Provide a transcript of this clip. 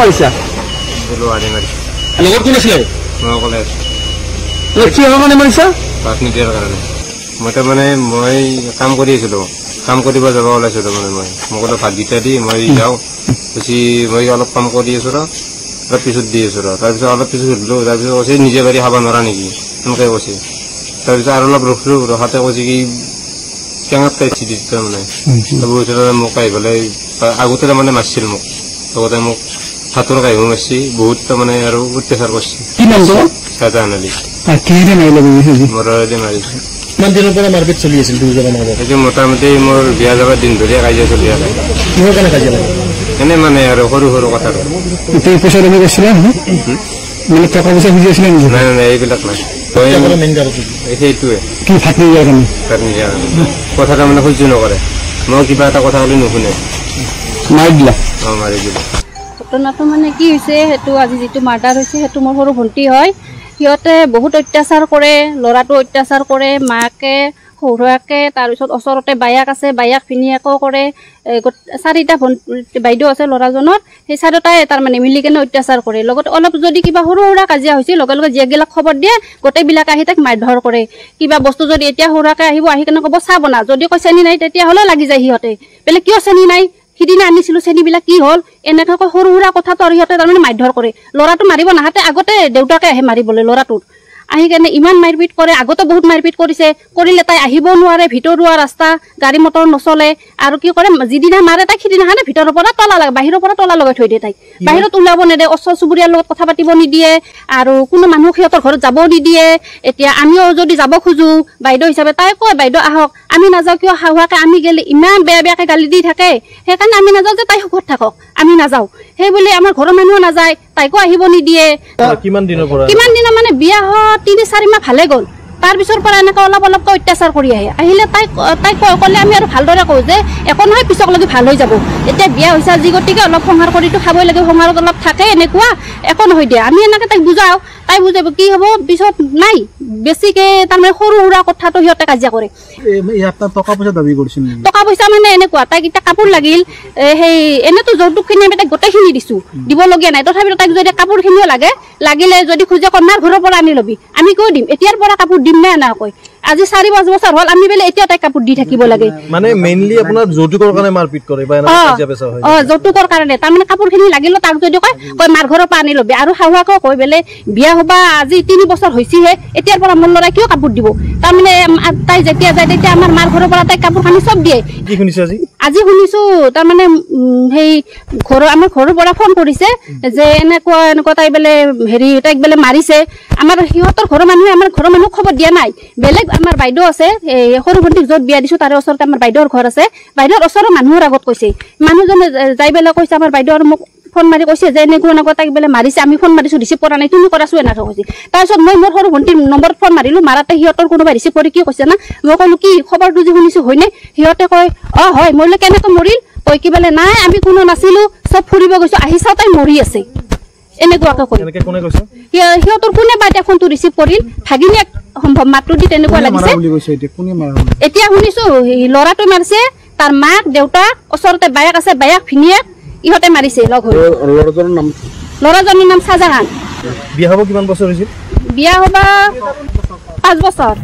মাৰিছা লগত কোন আছিলে কি হ'ব মানে মাৰিছা ৰাজনীতিৰ কাৰণে মই তাৰমানে মই কাম কৰি আছিলো কাম কৰিব যাব ওলাইছিলো মানে মোক অলপ ভাতকেইটা দি মই যাওঁ বেছি মই অলপ কাম কৰি আছো অলপ পিছত দি আছো তাৰপিছত অলপ পিছত সুধিলো তাৰপিছত কৈছে নিজে বাৰী খাব নোৱাৰা নেকি সেনেকে কৈছে তাৰপিছত আৰু অলপ ৰখিলো ৰখাতে কৈছে কি টেঙাত খাইছি তাৰমানে মোক আহি পেলাই আগতে তাৰমানে মাৰিছিল মোক লগতে মোক হাতৰ কাহিও মাৰিছে বহুত তাৰমানে আৰু অত্যাচাৰ কৰিছে কি নাম তোমাৰ চাহজাহান আলী মৰৰে মাৰিছে কিমান দিনৰ পৰা মাৰপিট চলি আছিল দুজনৰ মাজত এইটো মোটামুটি মোৰ বিয়া যাবৰ দিন ধৰিয়ে কাজিয়া চলি আছে কিহৰ কাৰণে কাজিয়া লাগে এনে মানে আৰু সৰু সৰু কথা পইচা দাবী কৰিছিলা মানে টকা পইচা খুজি আছিলে নেকি নাই নাই এইবিলাক নাই সেইটোৱে কি ভাত নিদিয়াৰ কাৰণে কথা তাৰমানে সহ্য নকৰে মই কিবা এটা কথা ক'লে নুশুনে মাৰি দিলা মাৰি দিলা ঘটনাটো মানে কি হৈছে সেইটো আজি যিটো মাৰ্ডাৰ হৈছে সেইটো মোৰ সৰু ভণ্টি হয় সিহঁতে বহুত অত্যাচাৰ কৰে ল'ৰাটো অত্যাচাৰ কৰে মাকে সৰুৱাকে তাৰপিছত ওচৰতে বায়াক আছে বায়াক ভিনিয়াকো কৰে চাৰিটা বাইদেউ আছে ল'ৰাজনৰ সেই চাৰিটাই তাৰমানে মিলি কেনে অত্যাচাৰ কৰে লগতে অলপ যদি কিবা সৰু সুৰা কাজিয়া হৈছে লগে লগে জীয়েকবিলাক খবৰ দিয়ে গোটেইবিলাক আহি তাক মাৰধৰ কৰে কিবা বস্তু যদি এতিয়া সৰুৱাকে আহিব আহি কেনে ক'ব চাহ বনা যদি কৈ চেনি নাই তেতিয়াহ'লে লাগি যায় সিহঁতে বেলেগ কিয় চেনি নাই সিদিনা আনিছিলো চেনিবিলাক কি হ'ল এনেকৈ সৰু সুৰা কথাটো আৰু সিহঁতে তাৰমানে মাৰধৰ কৰে ল'ৰাটো মাৰিব নাহাতে আগতে দেউতাকে আহে মাৰিবলৈ ল'ৰাটোৰ আহি কেনে ইমান মাৰপিট কৰে আগতে বহুত মাৰপিট কৰিছে কৰিলে তাই আহিবও নোৱাৰে ভিতৰুৱা ৰাস্তা গাড়ী মটৰ নচলে আৰু কি কৰে যিদিনা মাৰে তাই সিদিনাখনে ভিতৰৰ পৰা তলা লাগে বাহিৰৰ পৰা তলা লগাই থৈ দিয়ে তাইক বাহিৰত ওলাব নেদে ওচৰ চুবুৰীয়াৰ লগত কথা পাতিব নিদিয়ে আৰু কোনো মানুহ সিহঁতৰ ঘৰত যাব নিদিয়ে এতিয়া আমিও যদি যাব খোজো বাইদেউ হিচাপে তাই কয় বাইদেউ আহক আমি নাযাওঁ কিয় শাহুৱাকে আমি গেলে ইমান বেয়া বেয়াকে গালি দি থাকে সেইকাৰণে আমি নাযাওঁ যে তাই সুখত থাকক আমি নাযাওঁ সেই বুলি আমাৰ ঘৰৰ মানুহ নাযায় তাইকো আহিব নিদিয়ে কিমান দিনৰ মানে বিয়া হোৱা 3-4 মাহ ভালে গ'ল তাৰ পিছৰ পৰা এনেকৈ অলপ অলপকৈ অত্যাচাৰ কৰি আহিলে তাইক ক'লে আমি আৰু ভালদৰে কওঁ যে একো নহয় পিছকলৈকে ভাল হৈ যাব এতিয়া বিয়া হৈছে আজি গতিকে অলপ সংসাৰ কৰিতো খাবই লাগে সংসাৰত অলপ থাকে এনেকুৱা একো নহয় দিয়া আমি এনেকৈ তাইক বুজাওঁ তাই বুজাব কি হ'ব পিছত নাই বেছিকে তাৰমানে সৰু সুৰা কথাটো সিহঁতে কাজিয়া কৰে টকা পইচা দাবী কৰিছিল টকা পইচা মানে এনেকুৱা তাইক এতিয়া কাপোৰ লাগিল সেই এনেতো যৌতুকখিনি আমি তাইক গোটেইখিনি দিছোঁ দিবলগীয়া নাই তথাপিতো তাইক যদি কাপোৰখিনিও লাগিলে যদি খোজে কন্যাৰ ঘৰৰ পৰা আনি ল'বি আমি কৈ দিম এতিয়াৰ পৰা কাপোৰ দিম নে এনেকৈ আজি 4-5 বছৰ হ'ল আমি বেলে এতিয়া তাইক কাপোৰ দি থাকিব লাগে মানে মেইনলি আপোনাৰ যৌতুকৰ কাৰণে মাৰপিট কৰে বা এনেকুৱা কাজিয়া পেছা হয় যৌতুকৰ কাৰণে তাৰমানে কাপোৰখিনি লাগিলে তাক যদি কয় মাৰ ঘৰৰ পৰা আনি ল'বি আৰু শাহুৱাকো কয় বেলে বিয়া হ'বা আজি 3 বছৰ হৈছেহে এতিয়াৰ পৰা মোৰ ল'ৰাই কিয় কাপোৰ দিব তাৰমানে তাই যেতিয়া যায় তেতিয়া আমাৰ মাৰ ঘৰৰ পৰা তাইক কাপোৰ কানি চব দিয়ে কি শুনিছে আজি শুনিছো তাৰমানে সেই আমাৰ ঘৰৰ পৰা ফোন কৰিছে যে এনেকুৱা তাই বেলে তাইক বেলে মাৰিছে আমাৰ সিহঁতৰ ঘৰৰ মানুহে আমাৰ ঘৰৰ মানুহ খবৰ দিয়া নাই বেলেগ আমাৰ বাইদেউ আছে সৰু ভণ্টিক য'ত বিয়া দিছো তাৰে ওচৰতে আমাৰ বাইদেউৰ ঘৰ আছে বাইদেউৰ ওচৰৰ মানুহৰ আগত কৈছে মানুহজনে যাই বেলে কৈছে আমাৰ বাইদেউ আৰু মোক ফোন মাৰি কৈছে যে এনেকুৱা তাইক বেলে মাৰিছে আমি ফোন মাৰিছো ৰিচিভ কৰা নাই তুমি কৰাছো এনেকৈ কৈছে তাৰপিছত মই মোৰ সৰু ভণ্টিৰ নম্বৰত ফোন মাৰিলো মাৰাতে সিহঁতৰ কোনোবাই ৰিচিভ কৰি কি কৈছে না মই ক'লো কি খবৰটো যে শুনিছো হয়নে সিহঁতে কয় হয় মই কেনেকৈ মৰিল কৈ কি বেলে নাই আমি কোনো নাছিলো চব ফুৰিব গৈছো আহি চাওঁ তাই মৰি আছে এনেকুৱাকে কয় সিহঁতৰ কোনে বা এতিয়া ফোনটো ৰিচিভ কৰিল ভাগিনীয়েক সম্ভৱ মাতটো দি তেনেকুৱা লাগিছে এতিয়া শুনিছো ল'ৰাটো মাৰিছে তাৰ মাক দেউতাক ওচৰতে বায়েক আছে বায়েক ভিনিয়েক ইহঁতে মাৰিছে লগ হৈ ল'ৰাজনৰ নাম চাহজাহান বিয়া হ'ব কিমান বছৰ হৈছিল বিয়া হ'বা 5 বছৰ